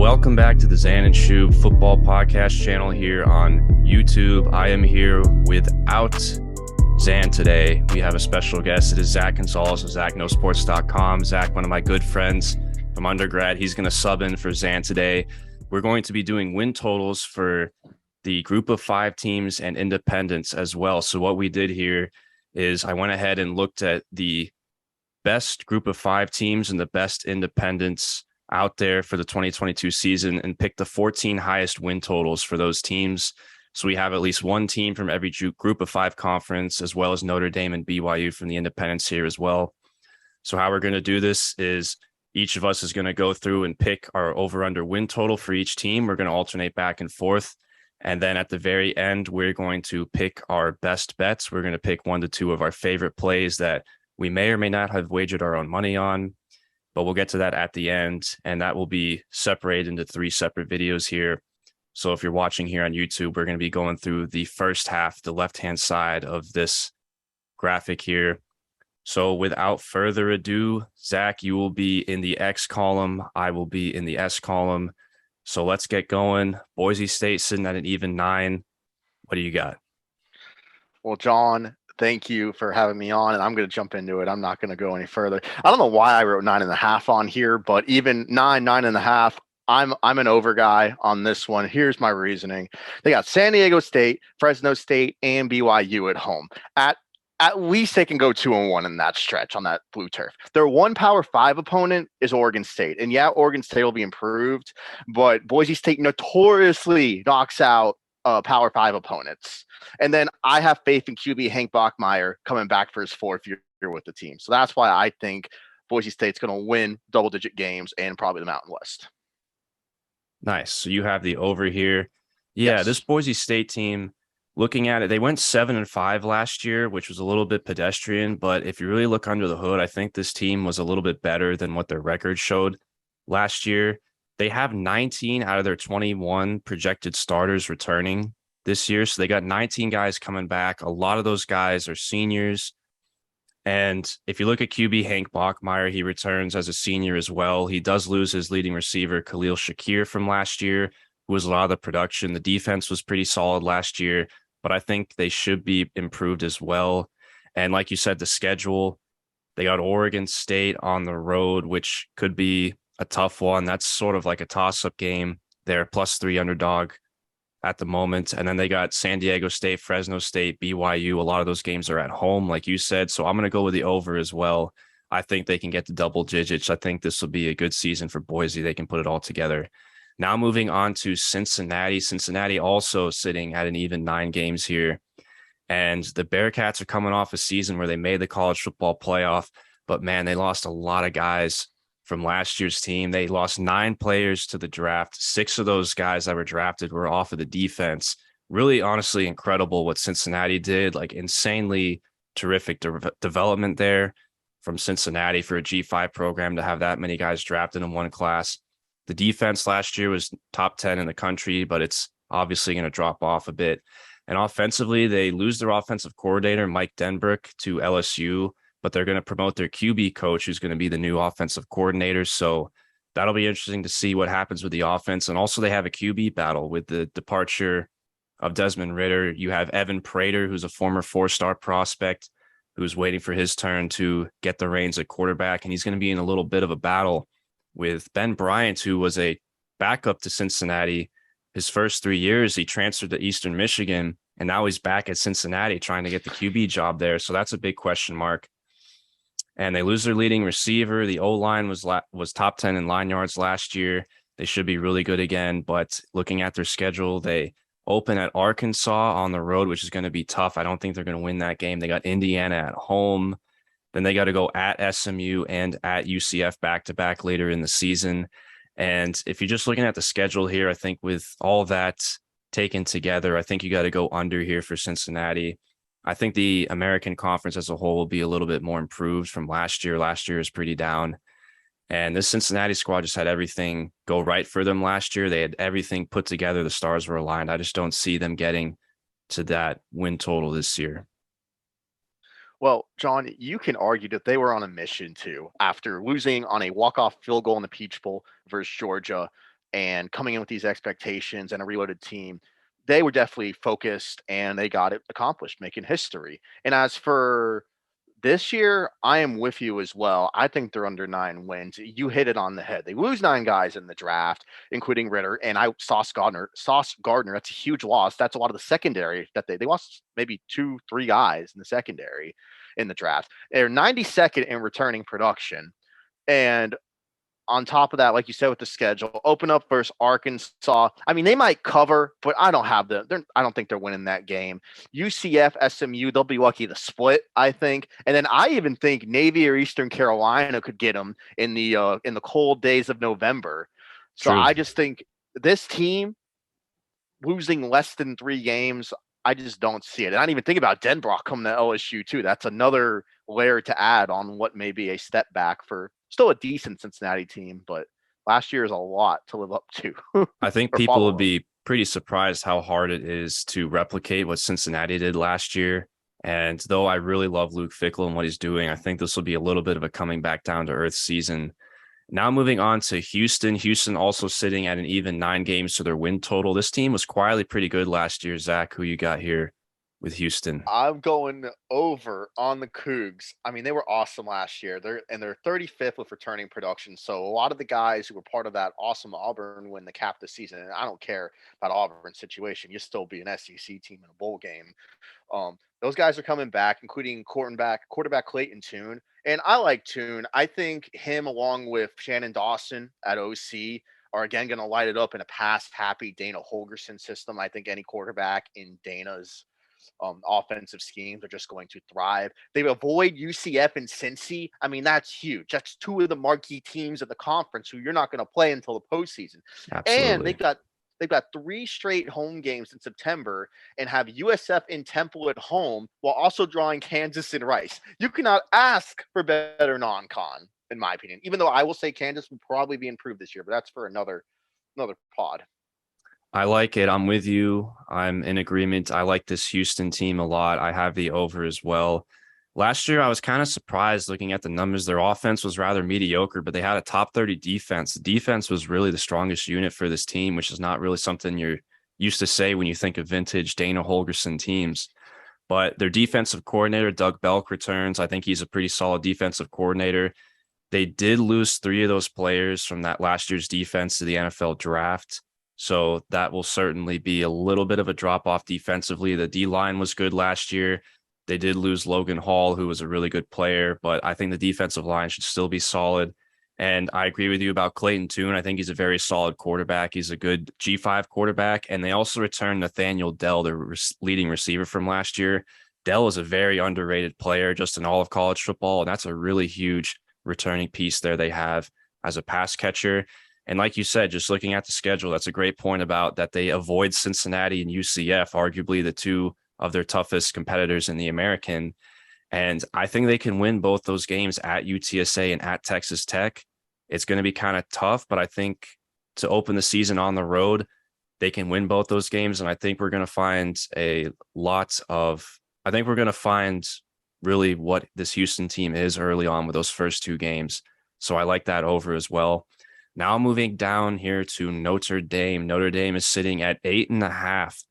Welcome back to the Xan Shoob football podcast channel here on YouTube. I am here without Xan today. We have a special guest. It is Zach Gonzalez of ZachKnowSports.com. Zach, one of my good friends from undergrad. He's going to sub in for Xan today. We're going to be doing win totals for the group of 5 teams and independents as well. So what we did here is I went ahead and looked at the best group of 5 teams and the best independents out there for the 2022 season and picked the 14 highest win totals for those teams. So we have at least one team from every group of 5 conference, as well as Notre Dame and BYU from the independents here as well. So how we're going to do this is each of us is going to go through and pick our over-under win total for each team. We're going to alternate back and forth. And then at the very end, we're going to pick our best bets. We're going to pick 1 to 2 of our favorite plays that we may or may not have wagered our own money on, but we'll get to that at the end. And that will be separated into 3 separate videos here. So if you're watching here on YouTube, we're going to be going through the first half, the left-hand side of this graphic here. So without further ado, Zach, you will be in the X column. I will be in the S column. So let's get going. Boise State sitting at an even 9. What do you got? Well, John, thank you for having me on, and I'm going to jump into it. I'm not going to go any further. I don't know why I wrote 9.5 on here, but even 9.5, I'm an over guy on this one. Here's my reasoning. They got San Diego State, Fresno State, and BYU at home. At least they can go 2-1 in that stretch on that blue turf. Their one Power 5 opponent is Oregon State. And yeah, Oregon State will be improved, but Boise State notoriously knocks out Power 5 opponents. And then I have faith in QB Hank Bachmeier coming back for his 4th year with the team. So that's why I think Boise State's going to win double-digit games and probably the Mountain West. Nice. So you have the over here. Yeah, Yes. This Boise State team, looking at it, they went 7-5 last year, which was a little bit pedestrian. But if you really look under the hood, I think this team was a little bit better than what their record showed last year. They have 19 out of their 21 projected starters returning this year. So they got 19 guys coming back. A lot of those guys are seniors. And if you look at QB Hank Bachmeier, he returns as a senior as well. He does lose his leading receiver, Khalil Shakir, from last year, who was a lot of the production. The defense was pretty solid last year, but I think they should be improved as well. And like you said, the schedule, they got Oregon State on the road, which could be a tough one. That's sort of like a toss-up game. They're +3 underdog at the moment. And then they got San Diego State, Fresno State, BYU. A lot of those games are at home, like you said. So I'm going to go with the over as well. I think they can get to double digits. I think this will be a good season for Boise. They can put it all together. Now moving on to Cincinnati. Cincinnati also sitting at an even 9 games here. And the Bearcats are coming off a season where they made the college football playoff. But man, they lost a lot of guys from last year's team. They lost 9 players to the draft. 6 of those guys that were drafted were off of the defense. Really, honestly, incredible what Cincinnati did. Like insanely terrific development there from Cincinnati for a G5 program to have that many guys drafted in one class. The defense last year was top 10 in the country, but it's obviously going to drop off a bit. And offensively, they lose their offensive coordinator, Mike Denbrook, to LSU, but they're going to promote their QB coach, who's going to be the new offensive coordinator. So that'll be interesting to see what happens with the offense. And also they have a QB battle with the departure of Desmond Ridder. You have Evan Prater, who's a former 4-star prospect, who's waiting for his turn to get the reins at quarterback. And he's going to be in a little bit of a battle with Ben Bryant, who was a backup to Cincinnati. His first 3 years, he transferred to Eastern Michigan, and now he's back at Cincinnati trying to get the QB job there. So that's a big question mark. And they lose their leading receiver. The O-line was top 10 in line yards last year. They should be really good again. But looking at their schedule, they open at Arkansas on the road, which is going to be tough. I don't think they're going to win that game. They got Indiana at home. Then they got to go at SMU and at UCF back-to-back later in the season. And if you're just looking at the schedule here, I think with all that taken together, I think you got to go under here for Cincinnati. I think the American Conference as a whole will be a little bit more improved from last year. Last year is pretty down. And this Cincinnati squad just had everything go right for them last year. They had everything put together. The stars were aligned. I just don't see them getting to that win total this year. Well, John, you can argue that they were on a mission too. After losing on a walk-off field goal in the Peach Bowl versus Georgia, and coming in with these expectations and a reloaded team, they were definitely focused and they got it accomplished, making history. And as for this year, I am with you as well. I think they're under 9 wins. You hit it on the head. They lose 9 guys in the draft, including Ritter and Sauce Gardner. Sauce Gardner, that's a huge loss. That's a lot of the secondary that they lost maybe 2, 3 guys in the secondary in the draft. They're 92nd in returning production. And on top of that, like you said with the schedule, open up versus Arkansas. I mean, they might cover, but I don't think they're winning that game. UCF, SMU, they'll be lucky to split, I think. And then I even think Navy or Eastern Carolina could get them in the cold days of November. So True. I just think this team losing less than 3 games, I just don't see it. And I didn't even think about Denbrock coming to LSU too. That's another layer to add on what may be a step back for still a decent Cincinnati team, but last year is a lot to live up to. I think or people would follow up. be pretty surprised how hard it is to replicate what Cincinnati did last year. And though I really love Luke Fickell and what he's doing, I think this will be a little bit of a coming back down to earth season. Now moving on to Houston. Houston also sitting at an even 9 games to their win total. This team was quietly pretty good last year. Zach, who you got here with Houston? I'm going over on the Cougs. I mean, they were awesome last year. They're 35th with returning production. So a lot of the guys who were part of that awesome Auburn win the cap this season, and I don't care about Auburn's situation. You still be an SEC team in a bowl game. Those guys are coming back, including quarterback Clayton Tune. And I like Tune. I think him along with Shannon Dawson at OC are again going to light it up in a pass-happy Dana Holgorsen system. I think any quarterback in Dana's offensive schemes are just going to thrive. They avoid UCF and Cincy. I mean, that's huge. That's 2 of the marquee teams of the conference who you're not going to play until the postseason. And Absolutely. they've got 3 straight home games in September and have USF in Temple at home while also drawing Kansas and Rice. You cannot ask for better non-con, in my opinion. Even though I will say Kansas will probably be improved this year, but that's for another pod. I like it. I'm with you. I'm in agreement. I like this Houston team a lot. I have the over as well. Last year, I was kind of surprised looking at the numbers. Their offense was rather mediocre, but they had a top 30 defense. The defense was really the strongest unit for this team, which is not really something you're used to say when you think of vintage Dana Holgorsen teams. But their defensive coordinator, Doug Belk, returns. I think he's a pretty solid defensive coordinator. They did lose 3 of those players from that last year's defense to the NFL draft. So that will certainly be a little bit of a drop off defensively. The D line was good last year. They did lose Logan Hall, who was a really good player, but I think the defensive line should still be solid. And I agree with you about Clayton Tune. I think he's a very solid quarterback. He's a good G5 quarterback. And they also returned Nathaniel Dell, their leading receiver from last year. Dell is a very underrated player just in all of college football. And that's a really huge returning piece there they have as a pass catcher. And like you said, just looking at the schedule, that's a great point about that they avoid Cincinnati and UCF, arguably the 2 of their toughest competitors in the American. And I think they can win both those games at UTSA and at Texas Tech. It's going to be kind of tough, but I think to open the season on the road, they can win both those games. And I think we're going to find really what this Houston team is early on with those first 2 games. So I like that over as well. Now moving down here to Notre Dame. Notre Dame is sitting at 8.5.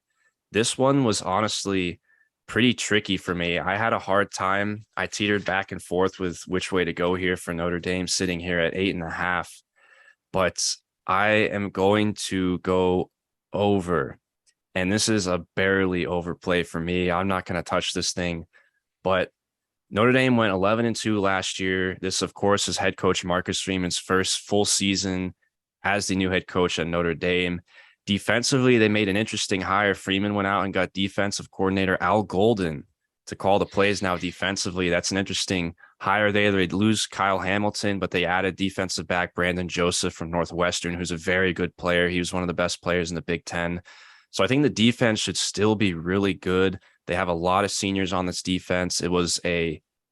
This one was honestly pretty tricky for me. I had a hard time. I teetered back and forth with which way to go here for Notre Dame sitting here at 8.5. But I am going to go over. And this is a barely overplay for me. I'm not going to touch this thing. But Notre Dame went 11-2 last year. This, of course, is head coach Marcus Freeman's first full season as the new head coach at Notre Dame. Defensively, they made an interesting hire. Freeman went out and got defensive coordinator Al Golden to call the plays now defensively. That's an interesting hire there. They'd lose Kyle Hamilton, but they added defensive back Brandon Joseph from Northwestern, who's a very good player. He was one of the best players in the Big Ten. So I think the defense should still be really good. They have a lot of seniors on this defense. It was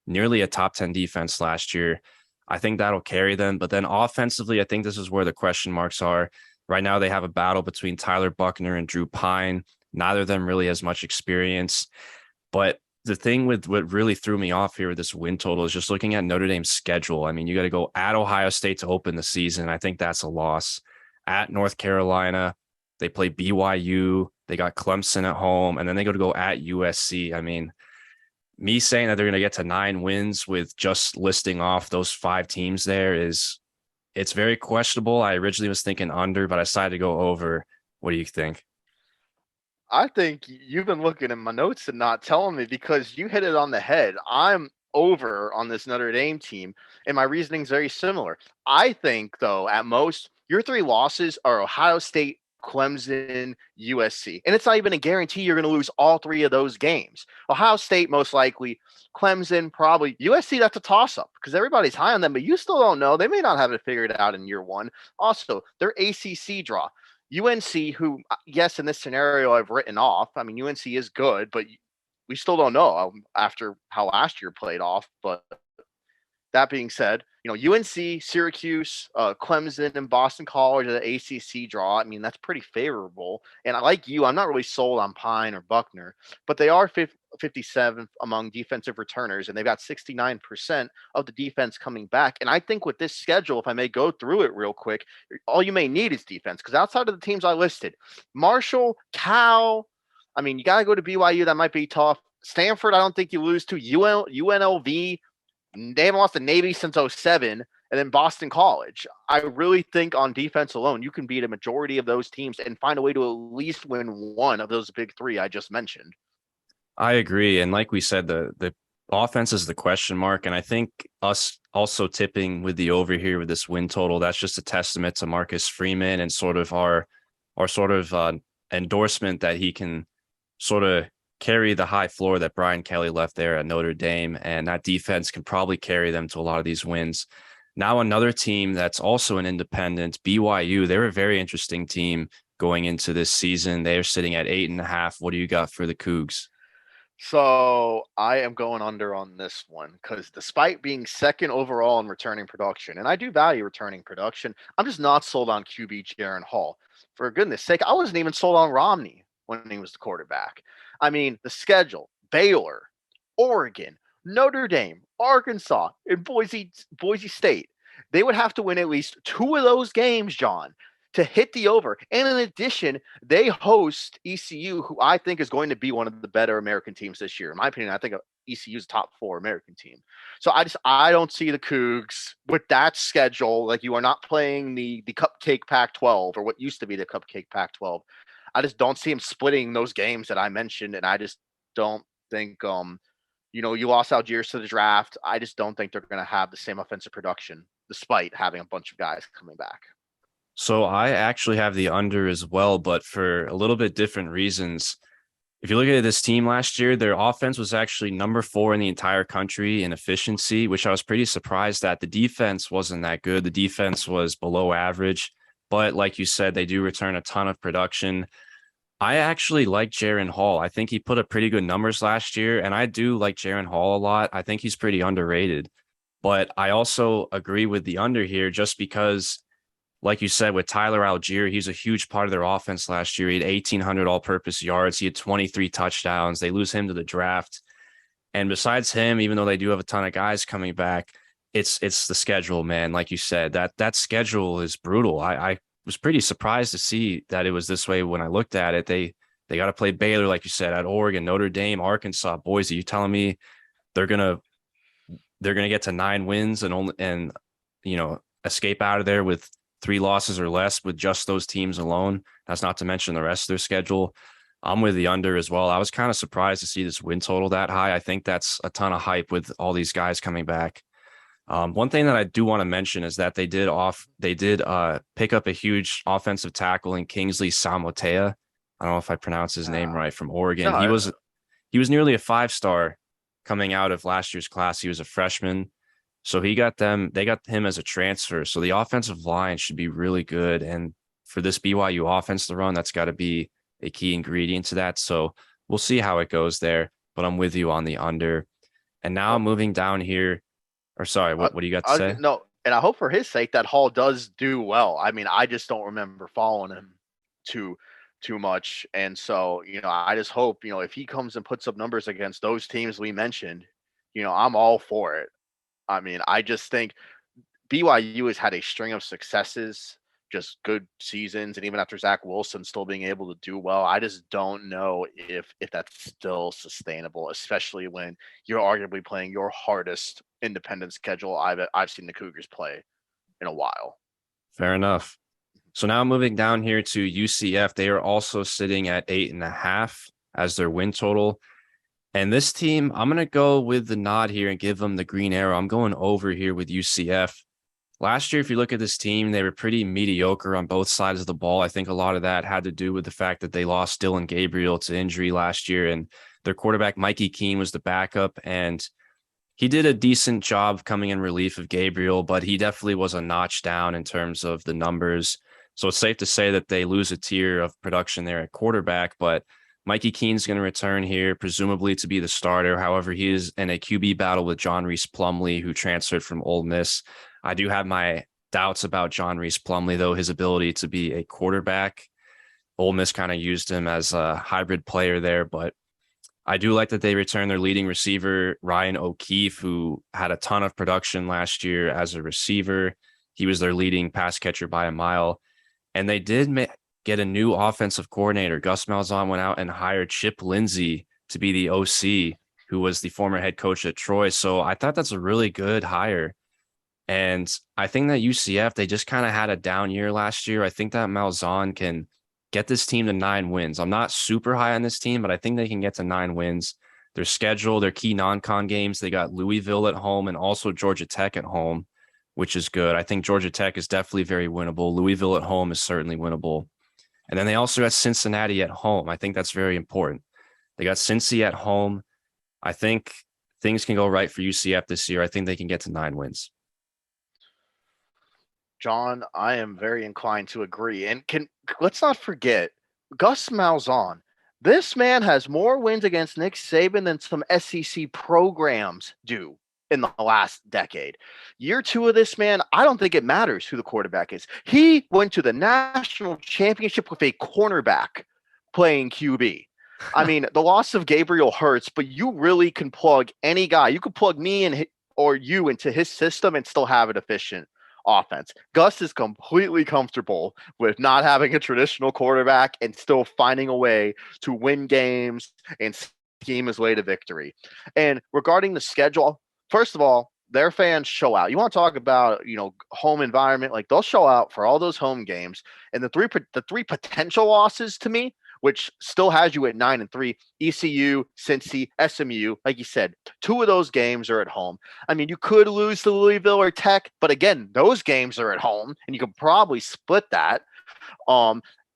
nearly a top 10 defense last year. I think that'll carry them. But then offensively, I think this is where the question marks are. Right now, they have a battle between Tyler Buckner and Drew Pine. Neither of them really has much experience. But the thing with what really threw me off here with this win total is just looking at Notre Dame's schedule. I mean, you got to go at Ohio State to open the season. I think that's a loss. at North Carolina. They play BYU. They got Clemson at home, and then they go at USC. I mean, me saying that they're going to get to 9 wins with just listing off those 5 teams there is it's very questionable. I originally was thinking under, but I decided to go over. What do you think? I think you've been looking at my notes and not telling me because you hit it on the head. I'm over on this Notre Dame team, and my reasoning is very similar. I think, though, at most, your 3 losses are Ohio State, Clemson, USC. And it's not even a guarantee you're going to lose all 3 of those games. Ohio State, most likely. Clemson, probably. USC, that's a toss up because everybody's high on them, but you still don't know. They may not have it figured out in year one. Also, their ACC draw. UNC, who, yes, in this scenario I've written off. I mean, UNC is good, but we still don't know after how last year played off. But that being said, UNC, Syracuse, Clemson, and Boston College are the ACC draw. I mean, that's pretty favorable. And I like you. I'm not really sold on Pine or Buckner, but they are 57th among defensive returners, and they've got 69% of the defense coming back. And I think with this schedule, if I may go through it real quick, all you may need is defense because outside of the teams I listed, Marshall, Cal, I mean, you got to go to BYU. That might be tough. Stanford, I don't think you lose to UNLV. They haven't lost to Navy since '07, and then Boston College. I really think on defense alone, you can beat a majority of those teams and find a way to at least win one of those big 3 I just mentioned. I agree. And like we said, the offense is the question mark. And I think us also tipping with the over here with this win total, that's just a testament to Marcus Freeman and sort of our sort of endorsement that he can sort of carry the high floor that Brian Kelly left there at Notre Dame. And that defense can probably carry them to a lot of these wins. Now, another team that's also an independent, BYU, they're a very interesting team going into this season. They're sitting at 8.5. What do you got for the Cougs? So I am going under on this one because despite being second overall in returning production, and I do value returning production, I'm just not sold on QB Jaron Hall. For goodness sake, I wasn't even sold on Romney when he was the quarterback. I mean, the schedule, Baylor, Oregon, Notre Dame, Arkansas, and Boise State. They would have to win at least 2 of those games, John, to hit the over. And in addition, they host ECU, who I think is going to be one of the better American teams this year. In my opinion, I think ECU is top 4 American team. So I don't see the Cougs with that schedule. Like, you are not playing the Cupcake Pac-12 or what used to be the Cupcake Pac-12. I just don't see him splitting those games that I mentioned, and I just don't think you lost Algiers to the draft. I just don't think they're going to have the same offensive production despite having a bunch of guys coming back. So I actually have the under as well, but for a little bit different reasons. If you look at this team last year, their offense was actually number 4 in the entire country in efficiency, which I was pretty surprised at. The defense wasn't that good. The defense was below average, but like you said, they do return a ton of production. I actually like Jaron Hall. I think he put up pretty good numbers last year, and I do like Jaron Hall a lot. I think he's pretty underrated, but I also agree with the under here just because, like you said, with Tyler Algier, he's a huge part of their offense last year. He had 1,800 all-purpose yards. He had 23 touchdowns. They lose him to the draft. And besides him, even though they do have a ton of guys coming back, it's the schedule, man. Like you said, that schedule is brutal. I was pretty surprised to see that it was this way when I looked at it. They got to play Baylor, like you said, at Oregon, Notre Dame, Arkansas, Boise. You telling me they're gonna get to 9 wins and escape out of there with 3 losses or less with just those teams alone? That's not to mention the rest of their schedule. I'm with the under as well. I was kind of surprised to see this win total that high. I think that's a ton of hype with all these guys coming back. One thing that I do want to mention is that they did pick up a huge offensive tackle in Kingsley Samotea. I don't know if I pronounced his name right, from Oregon. No, He was nearly a 5-star coming out of last year's class. He was a freshman. So they got him as a transfer. So the offensive line should be really good. And for this BYU offense to run, that's got to be a key ingredient to that. So we'll see how it goes there, but I'm with you on the under. And now I'm moving down here. Or sorry, what do you got to say? No, and I hope for his sake that Hall does do well. I mean, I just don't remember following him too much. And so, I just hope, if he comes and puts up numbers against those teams we mentioned, I'm all for it. I mean, I just think BYU has had a string of successes just good seasons, and even after Zach Wilson still being able to do well, I just don't know if that's still sustainable, especially when you're arguably playing your hardest independent schedule I've seen the Cougars play in a while. Fair enough. So now moving down here to UCF, they are also sitting at 8.5 as their win total. And this team, I'm going to go with the nod here and give them the green arrow. I'm going over here with UCF. Last year, if you look at this team, they were pretty mediocre on both sides of the ball. I think a lot of that had to do with the fact that they lost Dylan Gabriel to injury last year, and their quarterback, Mikey Keene, was the backup. And he did a decent job coming in relief of Gabriel, but he definitely was a notch down in terms of the numbers. So it's safe to say that they lose a tier of production there at quarterback, but Mikey Keene's going to return here, presumably to be the starter. However, he is in a QB battle with John Reese Plumlee, who transferred from Ole Miss. I do have my doubts about John Reese Plumlee, though, his ability to be a quarterback. Ole Miss kind of used him as a hybrid player there, but I do like that they returned their leading receiver, Ryan O'Keefe, who had a ton of production last year as a receiver. He was their leading pass catcher by a mile. And they did get a new offensive coordinator. Gus Malzahn went out and hired Chip Lindsey to be the OC, who was the former head coach at Troy. So I thought that's a really good hire. And I think that UCF, they just kind of had a down year last year. I think that Malzahn can get this team to 9 wins. I'm not super high on this team, but I think they can get to 9 wins. Their schedule, their key non-con games, they got Louisville at home and also Georgia Tech at home, which is good. I think Georgia Tech is definitely very winnable. Louisville at home is certainly winnable. And then they also got Cincinnati at home. I think that's very important. They got Cincy at home. I think things can go right for UCF this year. I think they can get to 9 wins. John, I am very inclined to agree. And let's not forget Gus Malzahn. This man has more wins against Nick Saban than some SEC programs do in the last decade. Year 2 of this man, I don't think it matters who the quarterback is. He went to the national championship with a cornerback playing QB. I mean, the loss of Gabriel hurts, but you really can plug any guy. You could plug me or you into his system and still have an efficient offense. Gus is completely comfortable with not having a traditional quarterback and still finding a way to win games and scheme his way to victory. And regarding the schedule, first of all, their fans show out. You want to talk about, home environment, like they'll show out for all those home games. And the three potential losses to me, which still has you at 9-3, ECU, Cincy, SMU. Like you said, 2 of those games are at home. I mean, you could lose to Louisville or Tech, but again, those games are at home, and you can probably split that.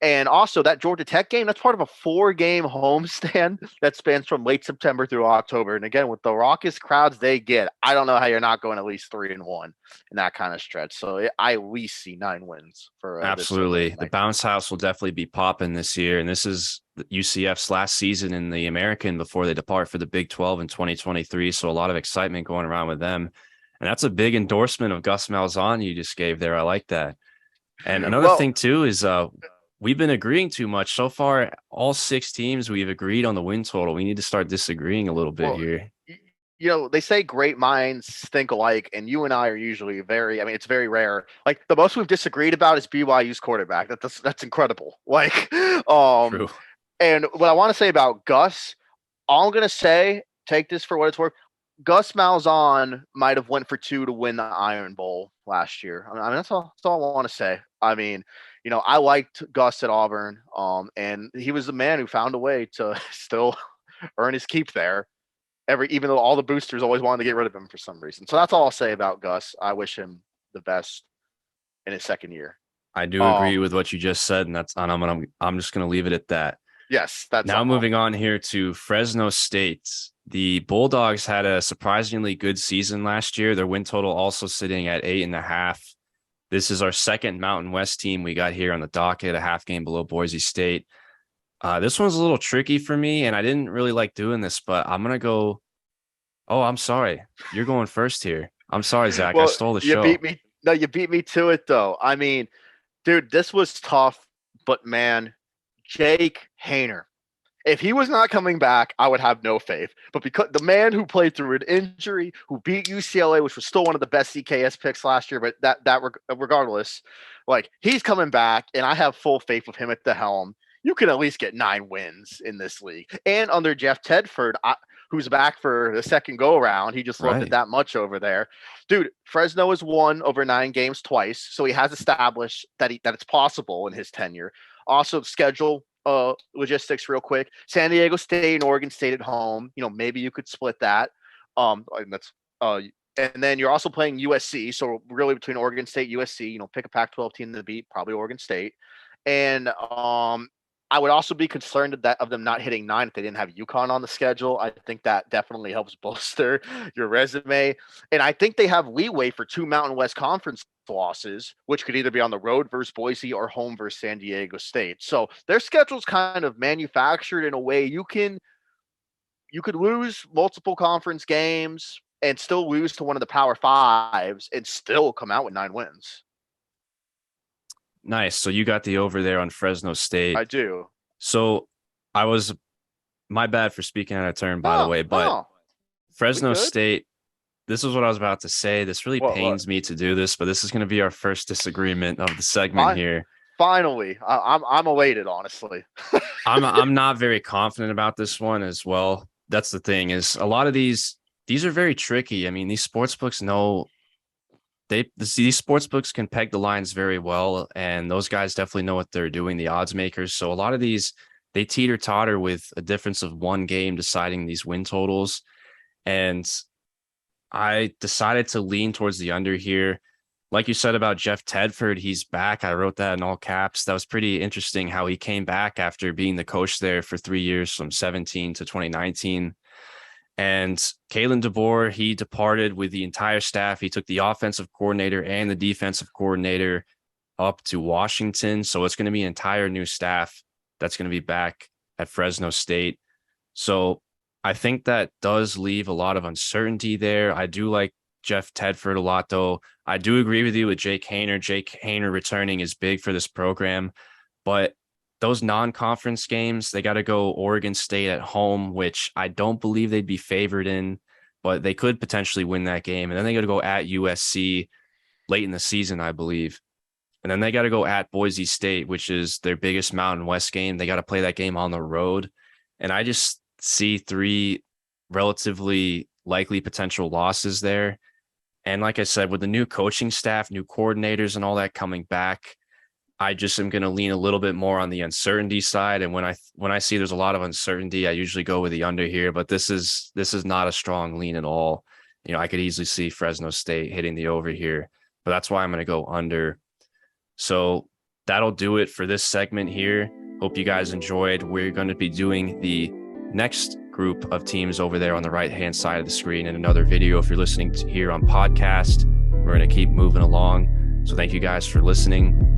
And also that Georgia Tech game, that's part of a 4-game homestand that spans from late September through October. And again, with the raucous crowds they get, I don't know how you're not going at least 3-1 in that kind of stretch. So I at least see 9 wins for absolutely. The bounce house will definitely be popping this year. And this is UCF's last season in the American before they depart for the Big 12 in 2023. So a lot of excitement going around with them. And that's a big endorsement of Gus Malzahn you just gave there. I like that. And another thing too is we've been agreeing too much so far. All 6 teams, we've agreed on the win total. We need to start disagreeing a little bit here. They say great minds think alike, and you and I are usually it's very rare. Like the most we've disagreed about is BYU's quarterback. That's incredible. Like, True. And what I want to say about Gus, all I'm going to say, take this for what it's worth. Gus Malzahn might have went for 2 to win the Iron Bowl last year. I mean, that's all I want to say. I mean, I liked Gus at Auburn, and he was the man who found a way to still earn his keep there. Even though all the boosters always wanted to get rid of him for some reason. So that's all I'll say about Gus. I wish him the best in his second year. I do agree with what you just said, and I'm just going to leave it at that. Yes, that's now moving on here to Fresno State. The Bulldogs had a surprisingly good season last year. Their win total also sitting at 8.5. This is our second Mountain West team we got here on the docket, a half game below Boise State. This one's a little tricky for me, and I didn't really like doing this, but I'm going to go. Oh, I'm sorry. You're going first here. I'm sorry, Zach. I stole the show. You beat me. No, you beat me to it, though. I mean, dude, this was tough, but man, Jake Haener If he was not coming back, I would have no faith. But because the man who played through an injury, who beat UCLA, which was still one of the best CKS picks last year, but regardless, like he's coming back, and I have full faith with him at the helm. You can at least get 9 wins in this league, and under Jeff Tedford, who's back for the second go around. He just loved it that much over there. Dude, Fresno has won over 9 games twice, so he has established that it's possible in his tenure. Also, schedule logistics real quick. San Diego State and Oregon State at home. Maybe you could split that. And that's and then you're also playing USC. So really between Oregon State, USC, pick a Pac-12 team to beat, probably Oregon State. And I would also be concerned of them not hitting 9 if they didn't have UConn on the schedule. I think that definitely helps bolster your resume. And I think they have leeway for 2 Mountain West Conference losses, which could either be on the road versus Boise or home versus San Diego State. So their schedule's kind of manufactured in a way you could lose multiple conference games and still lose to one of the Power Fives and still come out with 9 wins. Nice. So you got the over there on Fresno State. I do. So my bad for speaking out of turn, by the way, but Fresno State, this is what I was about to say. This really pains me to do this, but this is going to be our first disagreement of the segment here. Finally, I'm elated, honestly. I'm not very confident about this one as well. That's the thing, is a lot of these are very tricky. I mean, these sports books know these sports books can peg the lines very well, and those guys definitely know what they're doing, the odds makers. So a lot of these, they teeter-totter with a difference of 1 game deciding these win totals. And I decided to lean towards the under here. Like you said about Jeff Tedford, he's back. I wrote that in all caps. That was pretty interesting how he came back after being the coach there for 3 years, from 2017 to 2019. And Kalen DeBoer, he departed with the entire staff. He took the offensive coordinator and the defensive coordinator up to Washington. So it's going to be an entire new staff that's going to be back at Fresno State. So I think that does leave a lot of uncertainty there. I do like Jeff Tedford a lot, though. I do agree with you with Jake Haener. Jake Haener returning is big for this program, but those non-conference games, they got to go Oregon State at home, which I don't believe they'd be favored in, but they could potentially win that game. And then they got to go at USC late in the season, I believe. And then they got to go at Boise State, which is their biggest Mountain West game. They got to play that game on the road. And I just see 3 relatively likely potential losses there. And like I said, with the new coaching staff, new coordinators and all that coming back, I just am going to lean a little bit more on the uncertainty side. And when I see there's a lot of uncertainty, I usually go with the under here, but this is not a strong lean at all. I could easily see Fresno State hitting the over here, but that's why I'm going to go under. So that'll do it for this segment here. Hope you guys enjoyed. We're going to be doing the next group of teams over there on the right-hand side of the screen in another video. If you're listening to here on podcast, we're going to keep moving along. So thank you guys for listening.